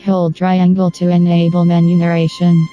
hold triangle to enable menu narration.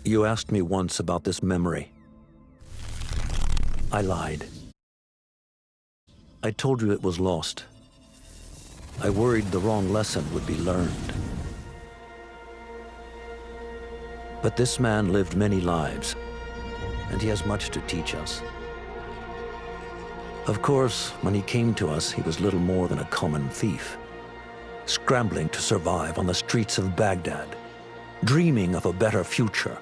You asked me once about this memory. I lied. I told you it was lost. I worried the wrong lesson would be learned. But this man lived many lives, and he has much to teach us. Of course, when he came to us, he was little more than a common thief, scrambling to survive on the streets of Baghdad, dreaming of a better future.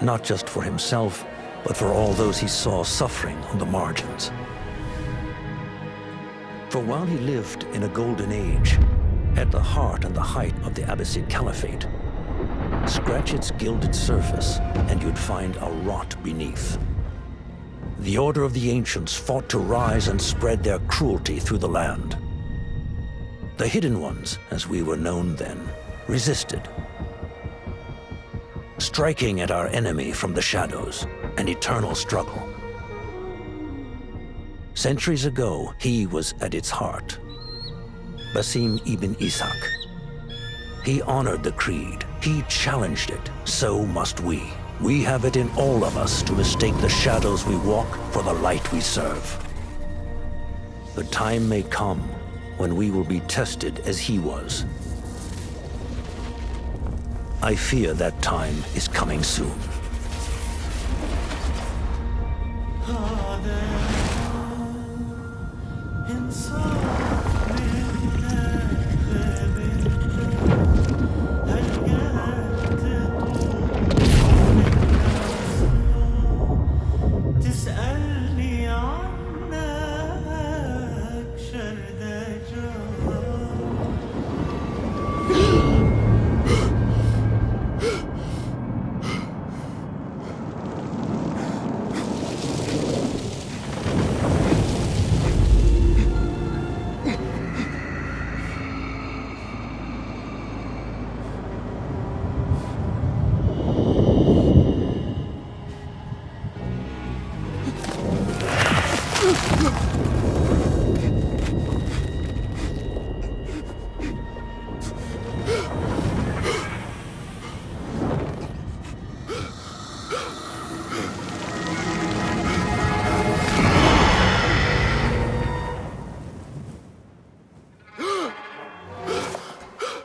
Not just for himself, but for all those he saw suffering on the margins. For while he lived in a golden age, at the heart and the height of the Abbasid Caliphate, scratch its gilded surface and you'd find a rot beneath. The Order of the Ancients fought to rise and spread their cruelty through the land. The Hidden Ones, as we were known then, resisted, striking at our enemy from the shadows, an eternal struggle. Centuries ago, he was at its heart. Basim Ibn Ishaq. He honored the creed. He challenged it. So must we. We have it in all of us to mistake the shadows we walk for the light we serve. The time may come when we will be tested as he was. I fear that time is coming soon.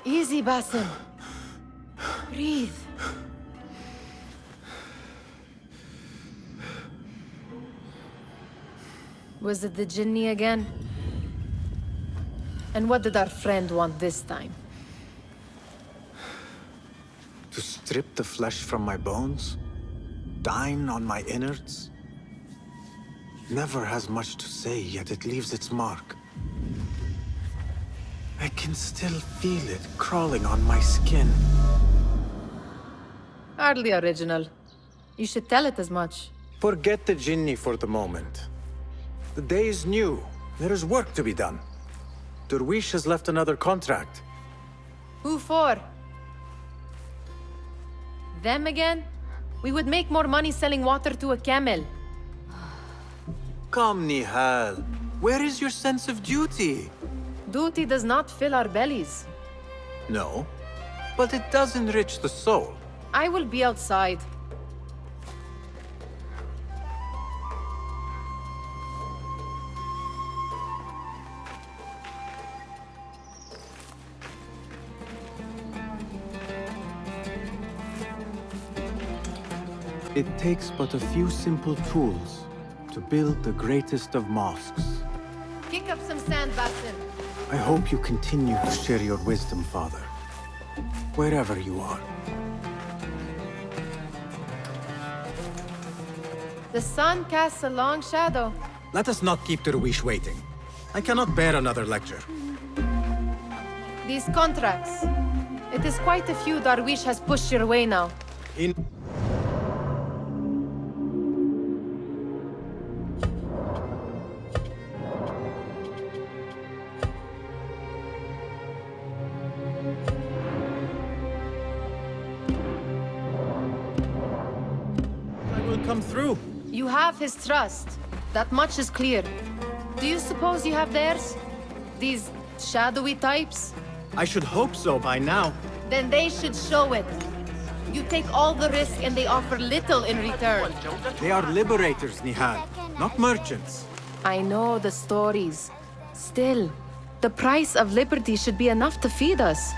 Easy, Basim. Breathe. Was it the Jinni again? And what did our friend want this time? To strip the flesh from my bones? Dine on my innards? Never has much to say, yet it leaves its mark. I can still feel it crawling on my skin. Hardly original. You should tell it as much. Forget the Jinni for the moment. The day is new. There is work to be done. Derwish has left another contract. Who for? Them again? We would make more money selling water to a camel. Come, Nihal. Where is your sense of duty? Duty does not fill our bellies. No, but it does enrich the soul. I will be outside. It takes but a few simple tools to build the greatest of mosques. Kick up some sand, Basim. I hope you continue to share your wisdom, Father, wherever you are. The sun casts a long shadow. Let us not keep Derwish waiting. I cannot bear another lecture. These contracts. It is quite a few Darwish has pushed your way now. In... I will come through. You have his trust. That much is clear. Do you suppose you have theirs? These shadowy types? I should hope so by now. Then they should show it. You take all the risk and they offer little in return. They are liberators, Nihad, not merchants. I know the stories. Still, the price of liberty should be enough to feed us.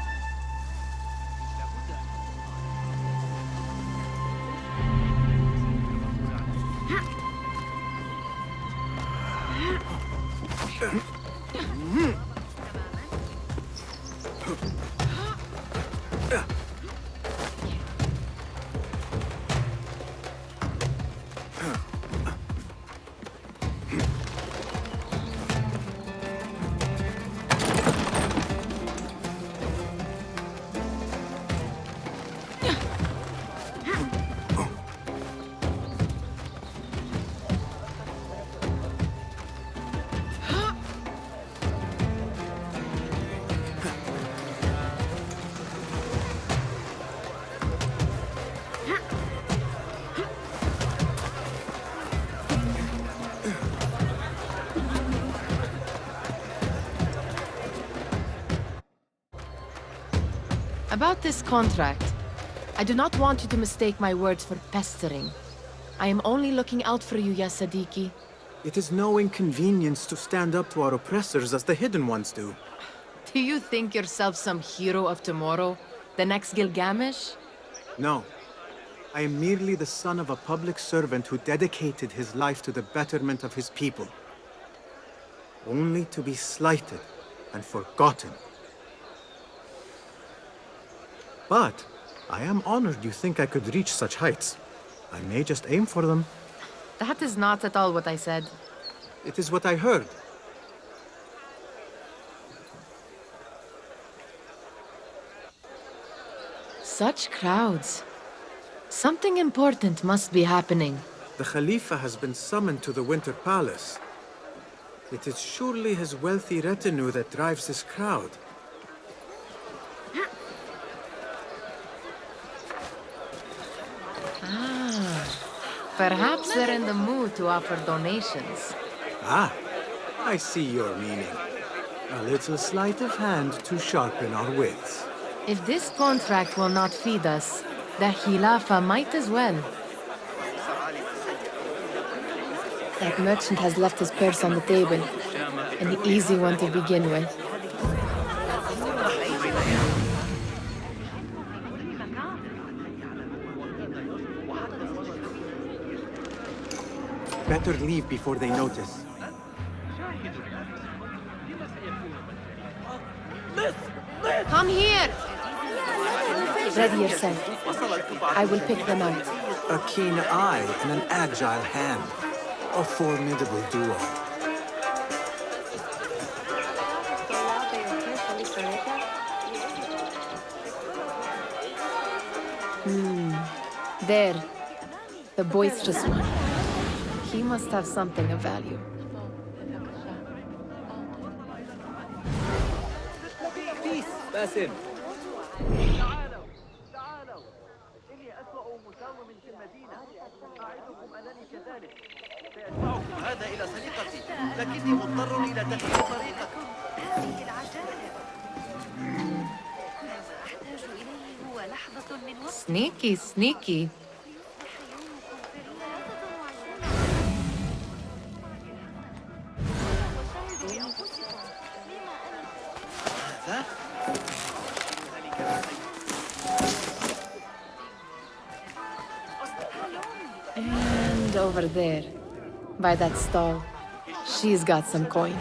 About this contract, I do not want you to mistake my words for pestering. I am only looking out for you, ya Sadiki. It is no inconvenience to stand up to our oppressors as the Hidden Ones do. Do you think yourself some hero of tomorrow? The next Gilgamesh? No. I am merely the son of a public servant who dedicated his life to the betterment of his people. Only to be slighted and forgotten. But I am honored you think I could reach such heights. I may just aim for them. That is not at all what I said. It is what I heard. Such crowds. Something important must be happening. The Khalifa has been summoned to the Winter Palace. It is surely his wealthy retinue that drives this crowd. Perhaps they're in the mood to offer donations. Ah, I see your meaning. A little sleight of hand to sharpen our wits. If this contract will not feed us, the Khilafah might as well. That merchant has left his purse on the table. An easy one to begin with. Better leave before they notice. Come here! Ready yourself. I will pick them out. A keen eye and an agile hand. A formidable duo. There. The boisterous one. He must have something of value. باسم تعالوا إني أسوأ مساوم في المدينة أعدكم أنني كذلك سيدفعكم هذا إلى سرقتي لكني مضطر إلى تغيير طريقتي هذه العجائب ما أحتاج إليه هو لحظة من وقت Sneaky, sneaky. And over there, by that stall, she's got some coin.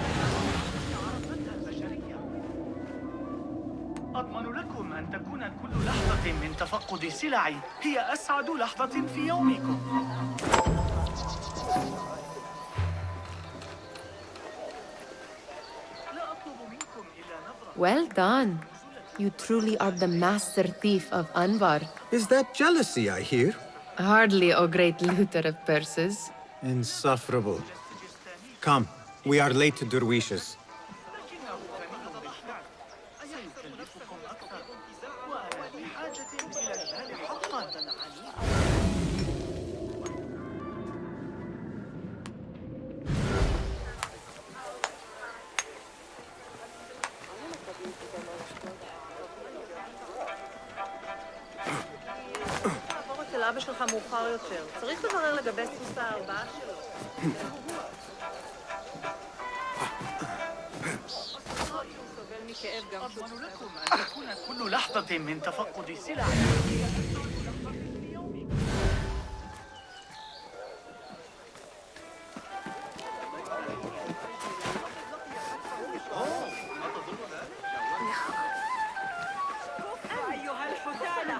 أضمن لكم أن تكون كل لحظة من تفقد سلعي هي أسعد لحظة في يومكم. لا أطلب منكم إلا نظرة. Well done. You truly are the master thief of Anbar. Is that jealousy I hear? Hardly, O great looter of purses. Insufferable. Come, we are late to Derwishes. لكنه غني بالفعل. أيكلفكم أكثر؟ وأنا بحاجة إلى المال حقا. לעבור אצל אבא שלך מאוחר יותר. צריך לברר לגבי סוס הארבעה שלו. סובל מכאב גם أضمن لكم أن تكون كل لحظة من تفقد سلعي.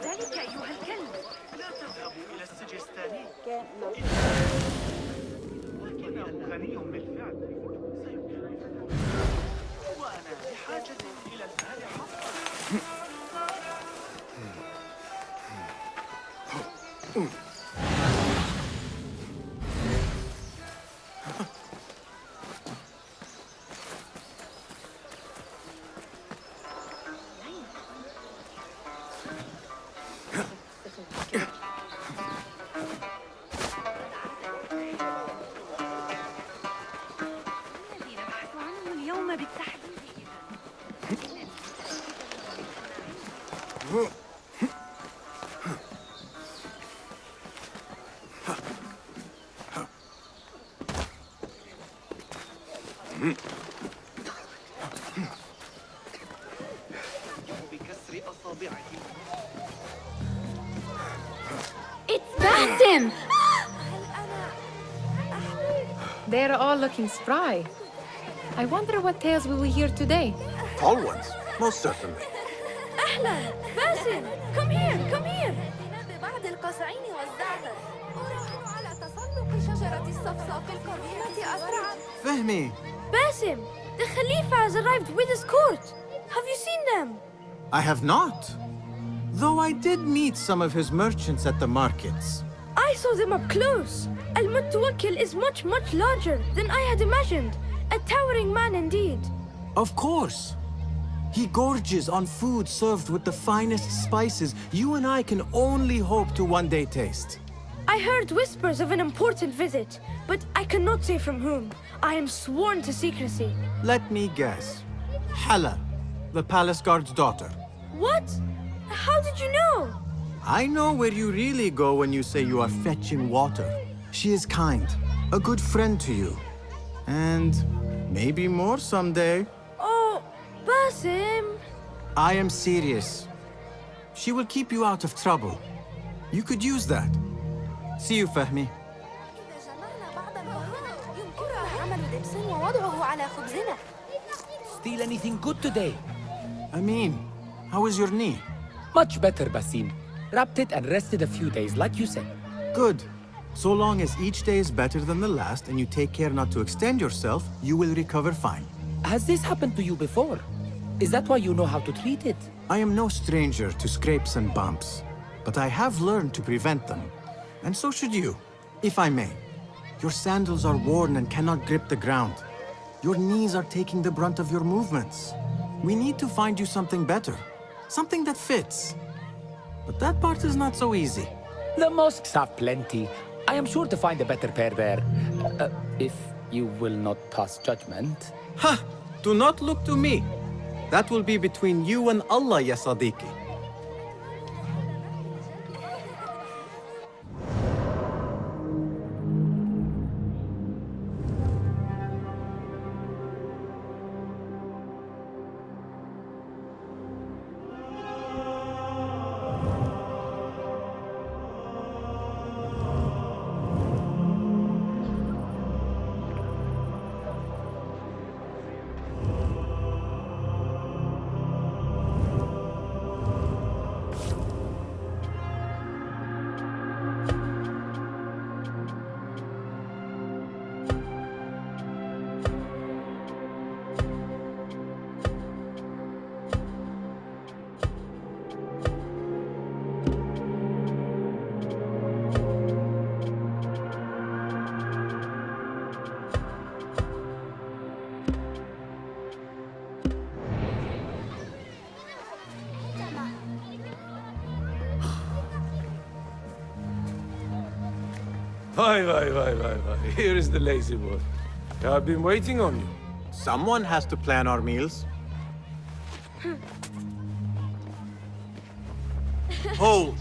ذلك أيها الكلب. لا تذهبوا إلى السجستاني. لكنه غني بالفعل. سيكلفكم. وأنا بحاجة إلى المال حقا. الذي نبحث عنه اليوم بالتحديد إذن. بكسر أصابعه. It's Basim! They're all looking spry. I wonder what tales we will hear today. Tall ones, most certainly. أهلا باسم! Come here! Come here! ببعض القصعين والزعتر أراهن على تسلق شجرة الصفصاف القديمة أسرع. Fehmi, Basim! The Khalifa has arrived with his court! Have you seen them? I have not. Though I did meet some of his merchants at the markets. I saw them up close. Al-Mutawakkil is much, much larger than I had imagined. A towering man indeed. Of course. He gorges on food served with the finest spices you and I can only hope to one day taste. I heard whispers of an important visit, but I cannot say from whom. I am sworn to secrecy. Let me guess. Hala, the palace guard's daughter. What? How did you know? I know where you really go when you say you are fetching water. She is kind, a good friend to you. And maybe more someday. Oh, Basim. I am serious. She will keep you out of trouble. You could use that. See you, Fahmi. إذا جمعنا بعض البهارات يمكننا عمل دبس ووضعه على خبزنا. Steal anything good today? Amin, how is your knee? Much better, Basim. Wrapped it and rested a few days, like you said. Good. So long as each day is better than the last and you take care not to extend yourself, you will recover fine. Has this happened to you before? Is that why you know how to treat it? I am no stranger to scrapes and bumps, but I have learned to prevent them. And so should you, if I may. Your sandals are worn and cannot grip the ground. Your knees are taking the brunt of your movements. We need to find you something better, something that fits. But that part is not so easy. The mosques have plenty. I am sure to find a better pair there. If you will not pass judgment. Ha! Do not look to me. That will be between you and Allah, ya Sadiqi. Why. Here is the lazy boy. I've been waiting on you. Someone has to plan our meals. Hold!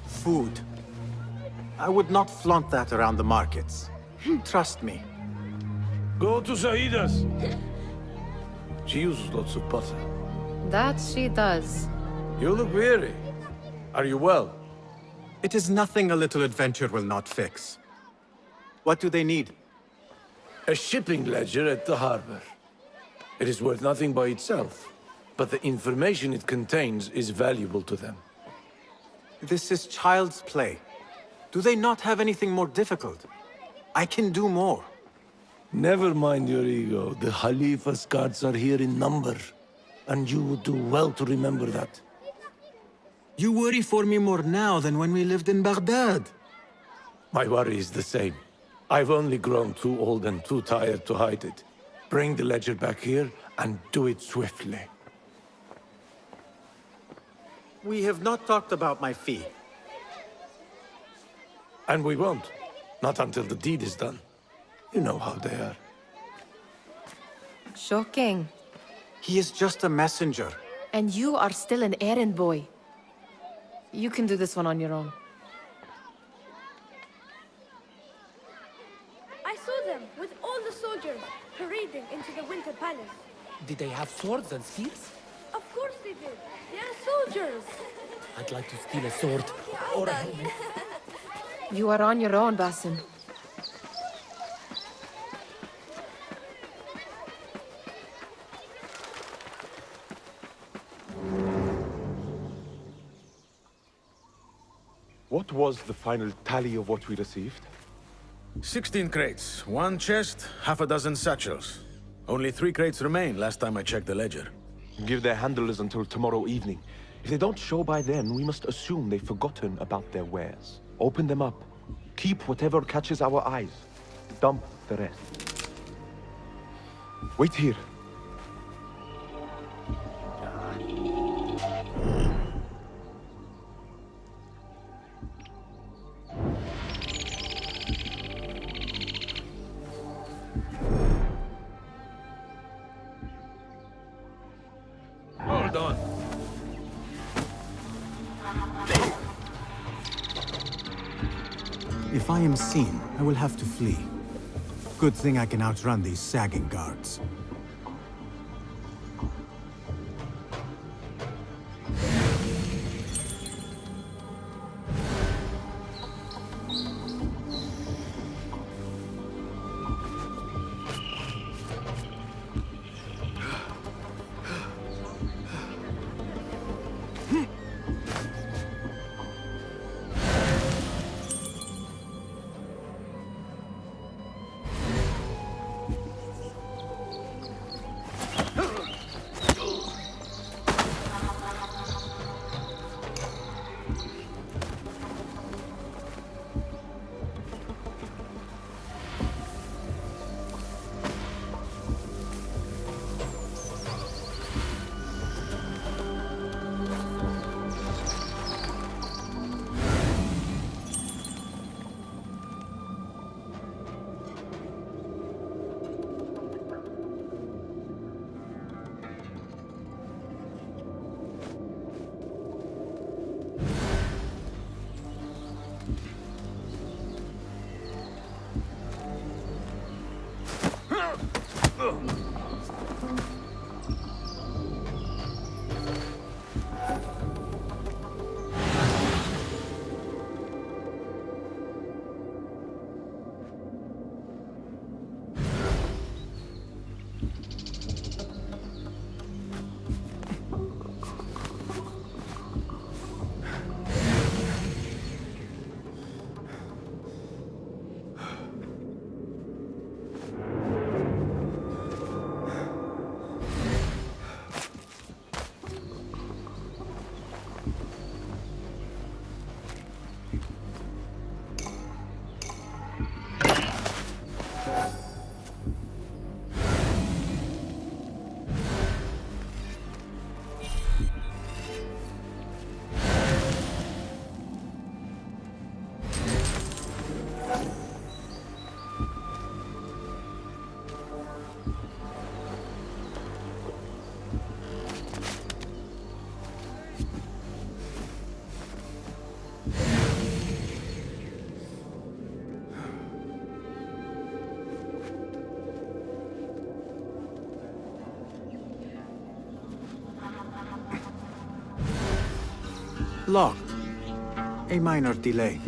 Food. I would not flaunt that around the markets. Trust me. Go to Saida's. She uses lots of butter. That she does. You look weary. Are you well? It is nothing a little adventure will not fix. What do they need? A shipping ledger at the harbor. It is worth nothing by itself, but the information it contains is valuable to them. This is child's play. Do they not have anything more difficult? I can do more. Never mind your ego. The Khalifa's guards are here in number, and you would do well to remember that. You worry for me more now than when we lived in Baghdad. My worry is the same. I've only grown too old and too tired to hide it. Bring the ledger back here, and do it swiftly. We have not talked about my fee. And we won't. Not until the deed is done. You know how they are. Shocking. He is just a messenger. And you are still an errand boy. You can do this one on your own. I saw them with all the soldiers parading into the Winter Palace. Did they have swords and spears? Of course they did. They are soldiers. I'd like to steal a sword or a helmet. You are on your own, Basim. What was the final tally of what we received? 16 crates, 1 chest, half a dozen satchels. Only 3 crates remain last time I checked the ledger. Give their handlers until tomorrow evening. If they don't show by then, we must assume they've forgotten about their wares. Open them up. Keep whatever catches our eyes. Dump the rest. Wait here. Hold on. If I am seen, I will have to flee. Good thing I can outrun these sagging guards. Locked. A minor delay.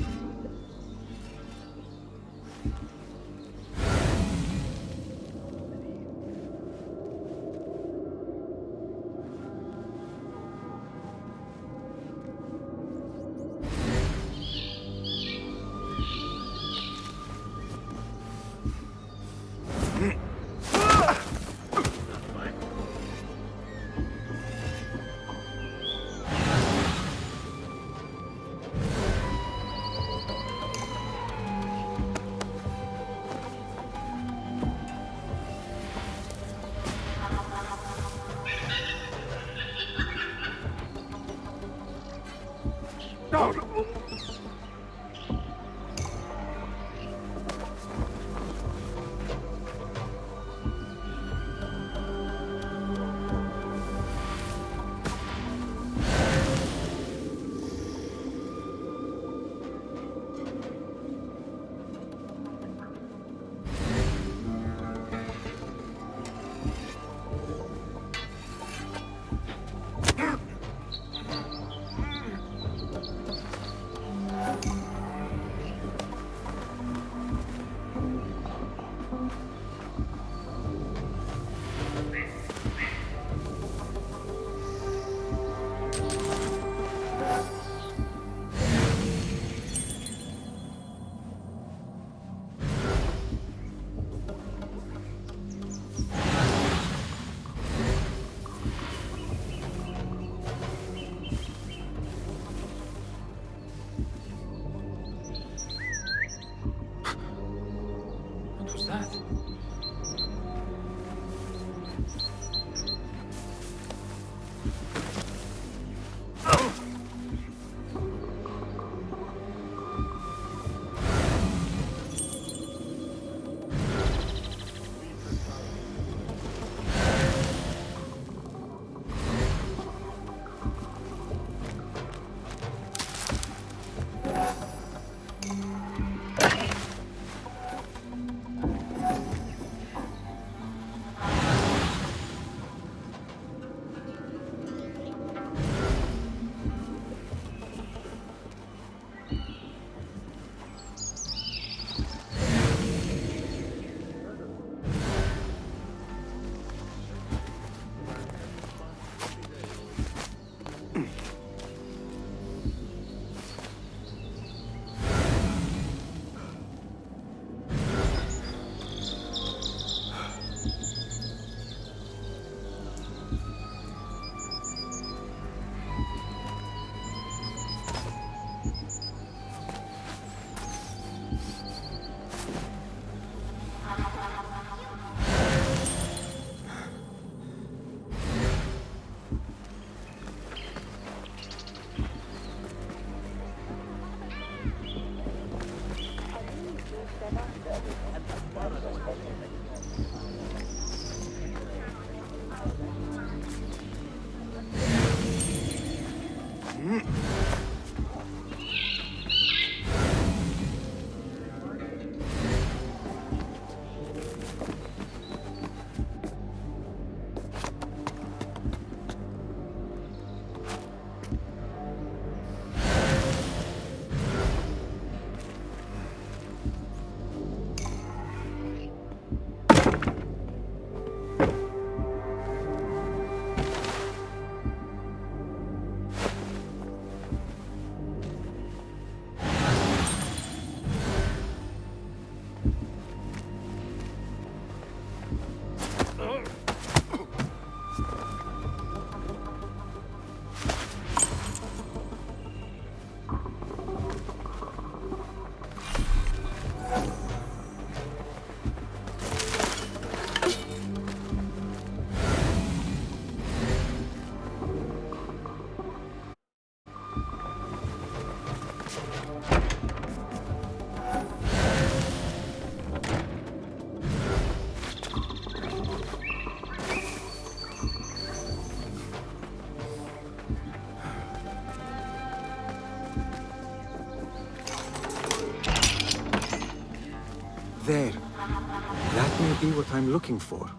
There. That may be what I'm looking for.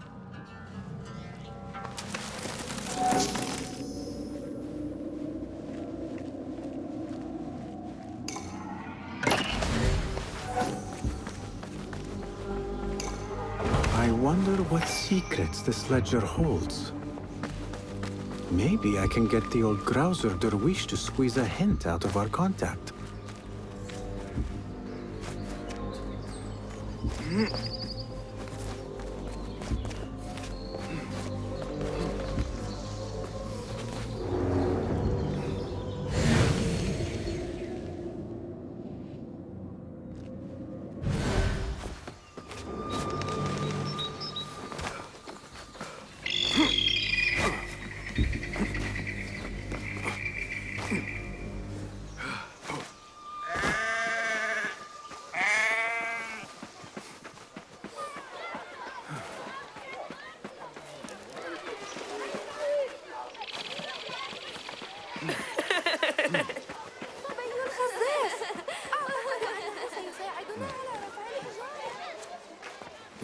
secrets this ledger holds. Maybe I can get the old grouser Derwish to squeeze a hint out of our contact.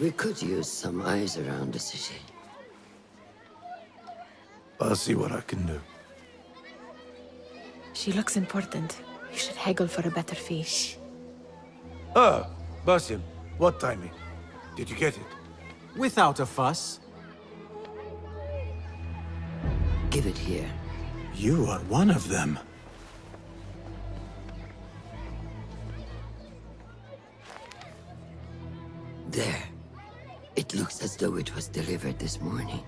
We could use some eyes around the city. I'll see what I can do. She looks important. You should haggle for a better fee. Ah, Basim, what timing? Did you get it? Without a fuss. Give it here. You are one of them. There. It looks as though it was delivered this morning.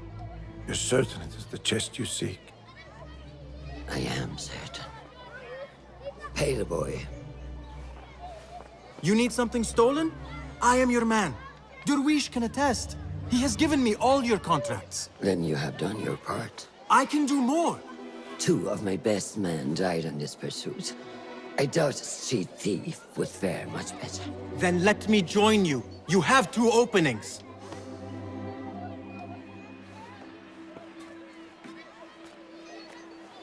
You're certain it is the chest you seek? I am certain. Pay the boy. You need something stolen? I am your man. Derwish can attest. He has given me all your contracts. Then you have done your part. I can do more. 2 of my best men died in this pursuit. I doubt a street thief would fare much better. Then let me join you. You have 2 openings.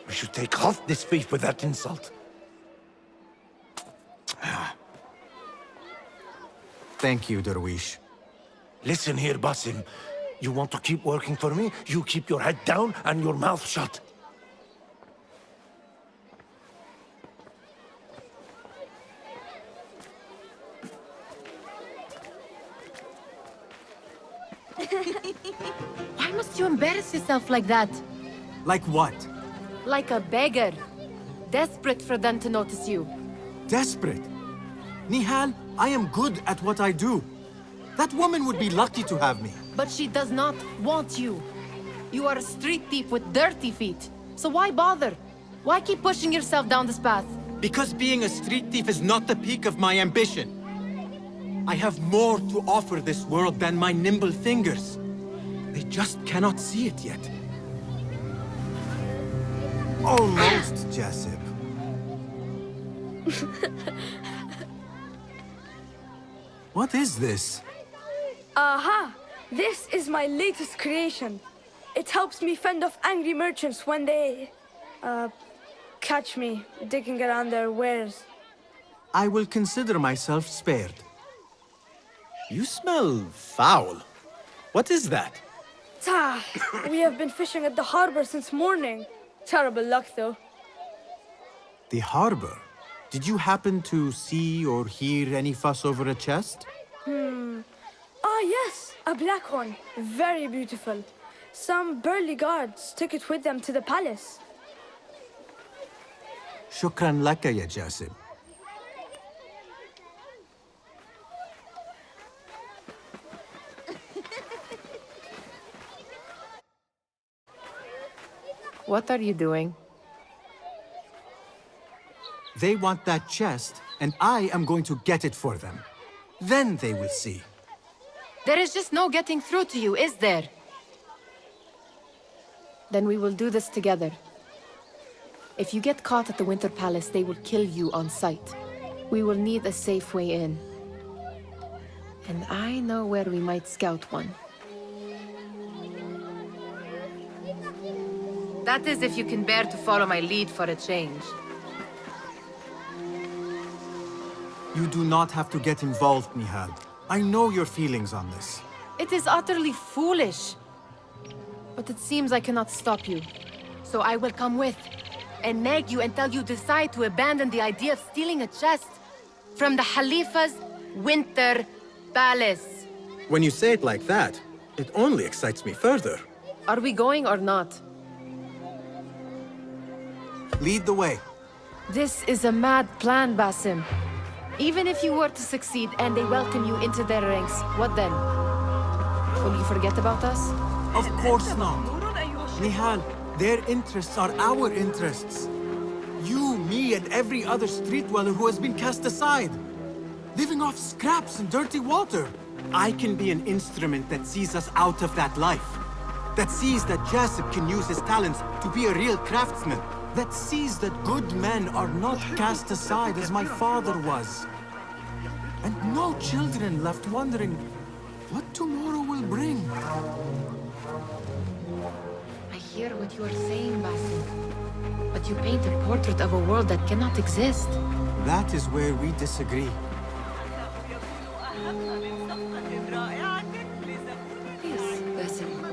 We should take off this thief with that insult. Thank you, Derwish. Listen here, Basim. You want to keep working for me? You keep your head down and your mouth shut. Why must you embarrass yourself like that? Like what? Like a beggar. Desperate for them to notice you. Desperate? Nihal, I am good at what I do. That woman would be lucky to have me. But she does not want you. You are a street thief with dirty feet. So why bother? Why keep pushing yourself down this path? Because being a street thief is not the peak of my ambition. I have more to offer this world than my nimble fingers. They just cannot see it yet. Almost, Jasib. What is this? Aha! This is my latest creation. It helps me fend off angry merchants when they... catch me digging around their wares. I will consider myself spared. You smell foul. What is that? Tah! We have been fishing at the harbor since morning. Terrible luck, though. The harbor? Did you happen to see or hear any fuss over a chest? Ah, yes, a black one. Very beautiful. Some burly guards took it with them to the palace. Shukran laka, ya Jasib. What are you doing? They want that chest, and I am going to get it for them. Then they will see. There is just no getting through to you, is there? Then we will do this together. If you get caught at the Winter Palace, they will kill you on sight. We will need a safe way in. And I know where we might scout one. That is if you can bear to follow my lead for a change. You do not have to get involved, Nihal. I know your feelings on this. It is utterly foolish. But it seems I cannot stop you. So I will come with, and nag you until you decide to abandon the idea of stealing a chest from the Khalifa's Winter Palace. When you say it like that, It only excites me further. Are we going or not? Lead the way. This is a mad plan, Basim. Even if you were to succeed and they welcome you into their ranks, what then? Will you forget about us? Of course not. Nihal, their interests are our interests. You, me, and every other street dweller who has been cast aside. Living off scraps and dirty water. I can be an instrument that sees us out of that life. That sees that Jasip can use his talents to be a real craftsman. That sees that good men are not cast aside as my father was. And no children left wondering what tomorrow will bring. I hear what you are saying, Basim. But you paint a portrait of a world that cannot exist. That is where we disagree. Yes, Basim.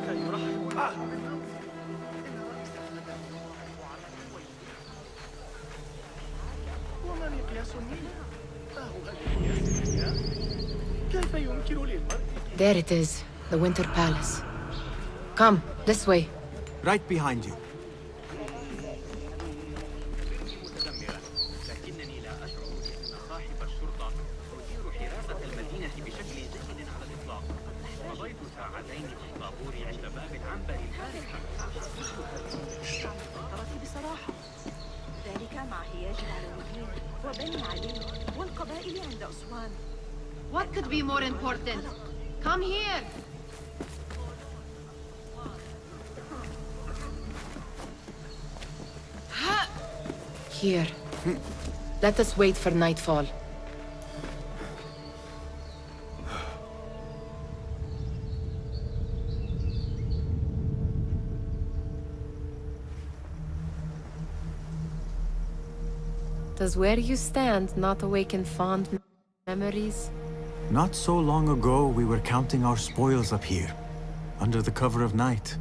There it is, the Winter Palace. Come, this way. Right behind you. What could be more important? Come here! Here. Let us wait for nightfall. Does where you stand not awaken fond memories? Not so long ago, we were counting our spoils up here, under the cover of night.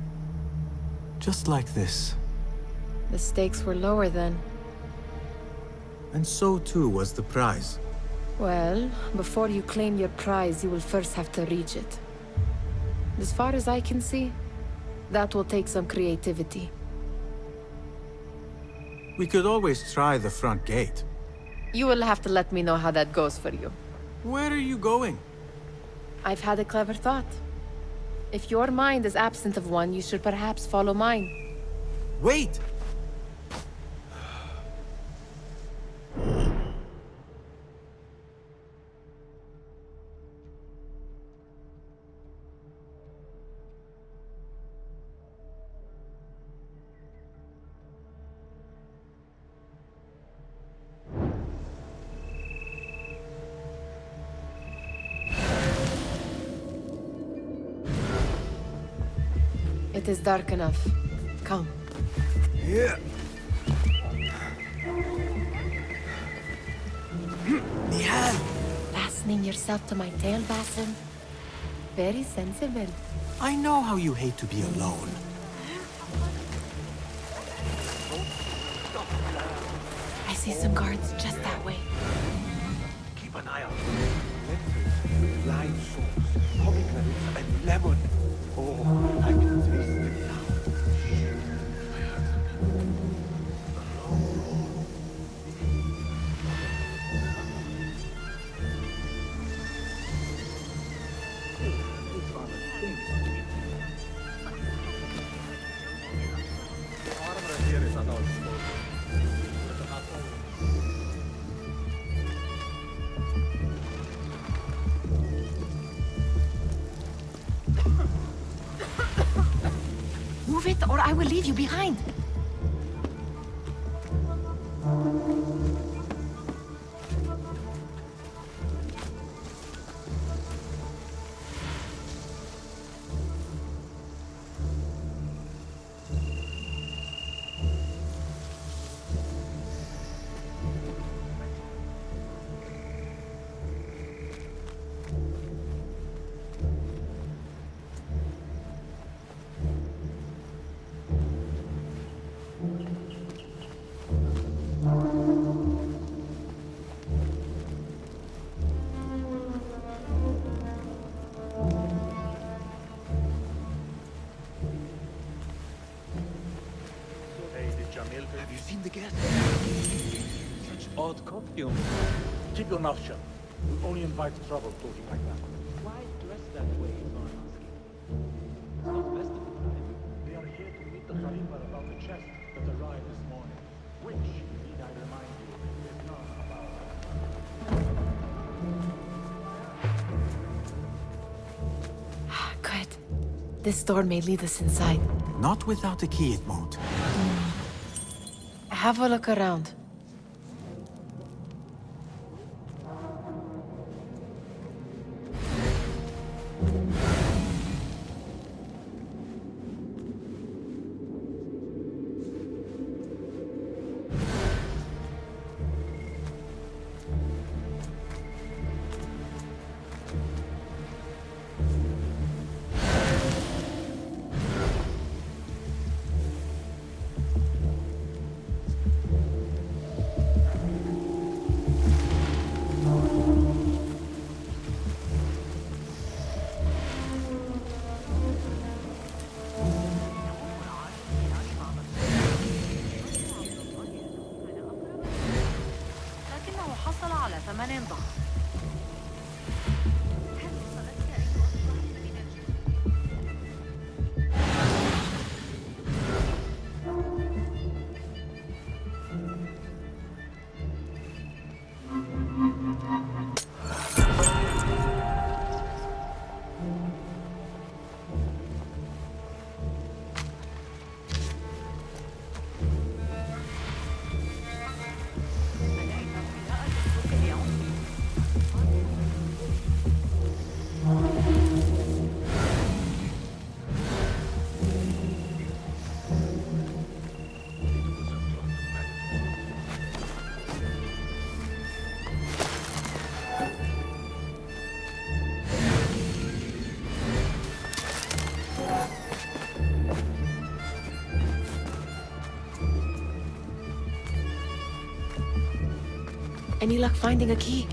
Just like this. The stakes were lower then. And so too was the prize. Well, before you claim your prize, you will first have to reach it. As far as I can see, that will take some creativity. We could always try the front gate. You will have to let me know how that goes for you. Where are you going? I've had a clever thought. If your mind is absent of one, you should perhaps follow mine. Wait! It is dark enough. Come. Yeah. Nihal! Fastening yourself to my tail, Basim. Very sensible. I know how you hate to be alone. I see some guards just that way. Keep an eye out. Lentils, lime sauce, pomegranates, and lemon. Oh, I can taste it now. Move it, or I will leave you behind. you seen the guests? Such odd costumes. Keep your mouth shut. We only invite trouble talking like that. Why dress that way is all I'm asking. It's not festival time. We are here to meet the Khalifa about the chest that arrived this morning. Which, need I remind you, is not about Good. This door may lead us inside. Not without a key, it won't. Have a look around. لكنه حصل على ثمن ضخم. Any luck finding a key?